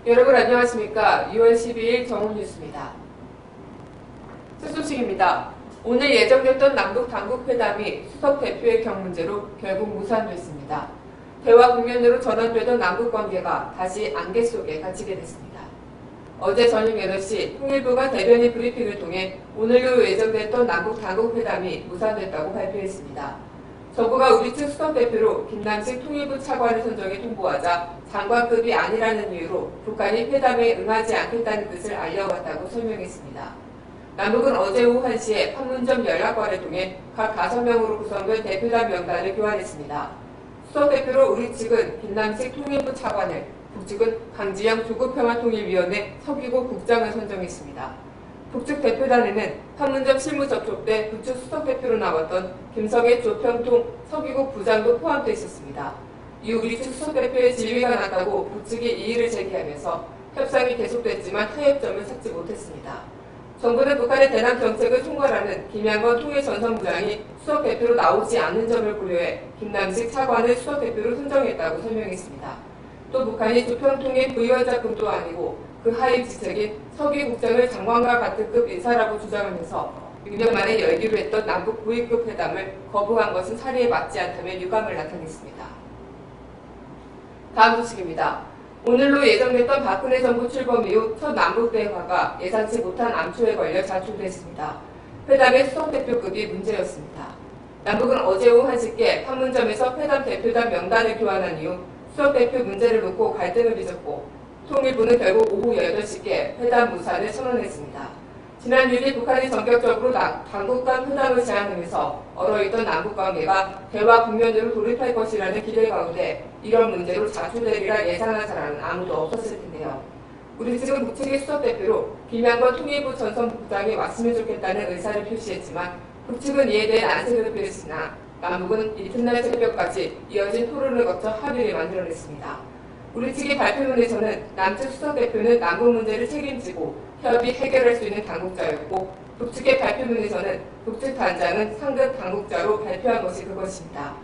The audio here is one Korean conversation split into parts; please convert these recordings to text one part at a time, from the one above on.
여러분 안녕하십니까. 6월 12일 정오뉴스입니다. 첫 소식입니다. 오늘 예정됐던 남북 당국회담이 수석 대표의 경 문제로 결국 무산됐습니다. 대화 국면으로 전환되던 남북관계가 다시 안개 속에 갇히게 됐습니다. 어제 저녁 8시 통일부가 대변인 브리핑을 통해 오늘로 예정됐던 남북 당국회담이 무산됐다고 발표했습니다. 정부가 우리 측 수석 대표로 김남식 통일부 차관을 선정해 통보하자 장관급이 아니라는 이유로 북한이 회담에 응하지 않겠다는 뜻을 알려왔다고 설명했습니다. 남북은 어제 오후 1시에 판문점 연락관을 통해 각 5명으로 구성된 대표단 명단을 교환했습니다. 수석 대표로 우리 측은 김남식 통일부 차관을, 북측은 강지영 조국평화통일위원회 서기고 국장을 선정했습니다. 북측 대표단에는 판문점 실무 접촉 때 북측 수석 대표로 나왔던 김성애 조평통 서기국 부장도 포함되어 있었습니다. 이후 우리 측 수석 대표의 지위가 낮다고 북측이 이의를 제기하면서 협상이 계속됐지만 타협점을 찾지 못했습니다. 정부는 북한의 대남 정책을 총괄하는 김양건 통일전선부장이 수석 대표로 나오지 않는 점을 고려해 김남식 차관을 수석 대표로 선정했다고 설명했습니다. 또 북한이 조평통의 부위원장급도 아니고 그 하위 직책인 서기국장을 장관과 같은 급 인사라고 주장하면서 6년 만에 열기로 했던 남북 고위급 회담을 거부한 것은 사리에 맞지 않다며 유감을 나타냈습니다. 다음 소식입니다. 오늘로 예정됐던 박근혜 정부 출범 이후 첫 남북 대화가 예상치 못한 암초에 걸려 좌초됐습니다. 회담의 수석 대표급이 문제였습니다. 남북은 어제 오후 1시께 판문점에서 회담 대표단 명단을 교환한 이후 수석 대표 문제를 놓고 갈등을 빚었고 통일부는 결국 오후 8시께 회담 무산을 선언했습니다. 지난 6일 북한이 전격적으로 당국 간 회담을 제안하면서 얼어있던 남북관계가 대화 국면으로 돌입할 것이라는 기대 가운데 이런 문제로 좌초되리라 예상한 사람은 아무도 없었을 텐데요. 우리 측은 북측의 수석 대표로 김양건 통일부 전선부장이 왔으면 좋겠다는 의사를 표시했지만 북측은 이에 대해 안색을 표했으나 남북은 이튿날 새벽까지 이어진 토론을 거쳐 합의를 만들어냈습니다. 우리 측의 발표문에서는 남측 수석 대표는 남북 문제를 책임지고 협의 해결할 수 있는 당국자였고 북측의 발표문에서는 북측 단장은 상급 당국자로 발표한 것이 그것입니다.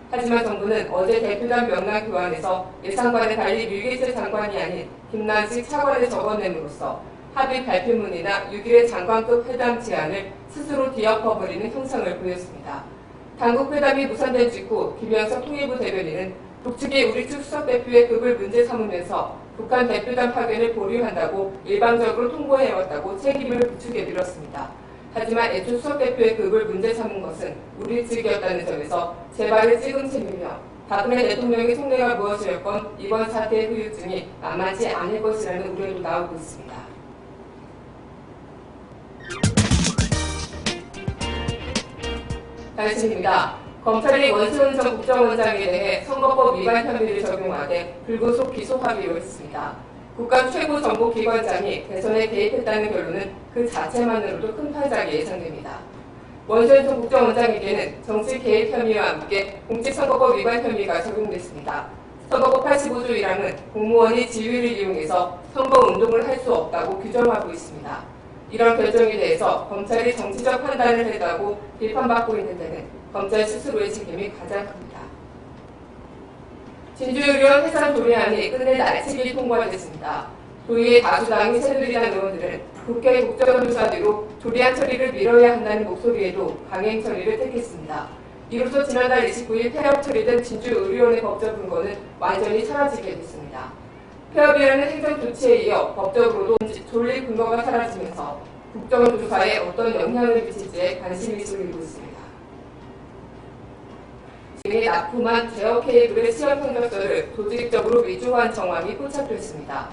하지만 정부는 어제 대표단 명단 교환에서 예상과는 달리 류계실 장관이 아닌 김남식 차관을 적어냄으로써 합의 발표문이나 6일의 장관급 회담 제안을 스스로 뒤엎어버리는 형상을 보였습니다. 당국 회담이 무산된 직후 김영석 통일부 대변인은 북측이 우리 측 수석 대표의 급을 문제 삼으면서 북한 대표단 파견을 보류한다고 일방적으로 통보해왔다고 책임을 북측에 밀었습니다. 하지만 애초 수석 대표의 급을 문제 삼은 것은 우리 측이었다는 점에서 제발을 찍은 셈이며 박근혜 대통령의 속내가 무엇이었건 이번 사태의 후유증이 만만치 않을 것이라는 우려도 나오고 있습니다. 단신입니다. 검찰이 원세훈 전 국정원장에 대해 선거법 위반 혐의를 적용하되 불구속 기소하기로 했습니다. 국가 최고정보기관장이 대선에 개입했다는 결론은 그 자체만으로도 큰 파장이 예상됩니다. 원세훈 전 국정원장에게는 정치 개입 혐의와 함께 공직선거법 위반 혐의가 적용됐습니다. 선거법 85조 1항은 공무원이 지위를 이용해서 선거운동을 할 수 없다고 규정하고 있습니다. 이런 결정에 대해서 검찰이 정치적 판단을 했다고 비판받고 있는 데는 검찰 스스로의 책임이 가장 큽니다. 진주의료원 해산 조례안이 끝내 날치기 통과됐습니다. 도의회 다수당인 새누리당 의원들은 국회 국정조사 뒤로 조례안 처리를 미뤄야 한다는 목소리에도 강행 처리를 택했습니다. 이로써 지난달 29일 폐업 처리된 진주의료원의 법적 근거는 완전히 사라지게 됐습니다. 폐업이라는 행정조치에 이어 법적으로도 존립 근거가 사라지면서 국정조사에 어떤 영향을 미칠지에 관심이 쏠리고 있습니다. 지금의 납품한 제어 케이블의 시험 성적서를 조직적으로 위조한 정황이 포착됐습니다.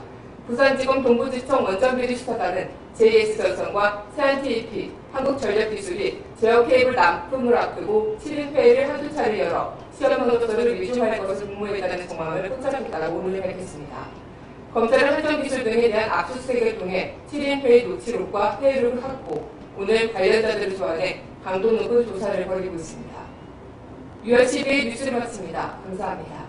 부산지검 동부지청 원전비리 수사단은 JS전선과 세안TEP, 한국전력기술이 제어 케이블 납품을 앞두고 7일 회의를 한두 차례 열어 시험 성적서를 위조할 것을 공모했다는 정황을 포착했다고 오늘 밝혔습니다. 검찰은 한전기술 등에 대한 압수수색을 통해 7인 회의 녹취록과 회의록을 확보, 오늘 관련자들을 소환해 강도 높은 조사를 벌이고 있습니다. 6월 12일 뉴스를 마칩니다. 감사합니다.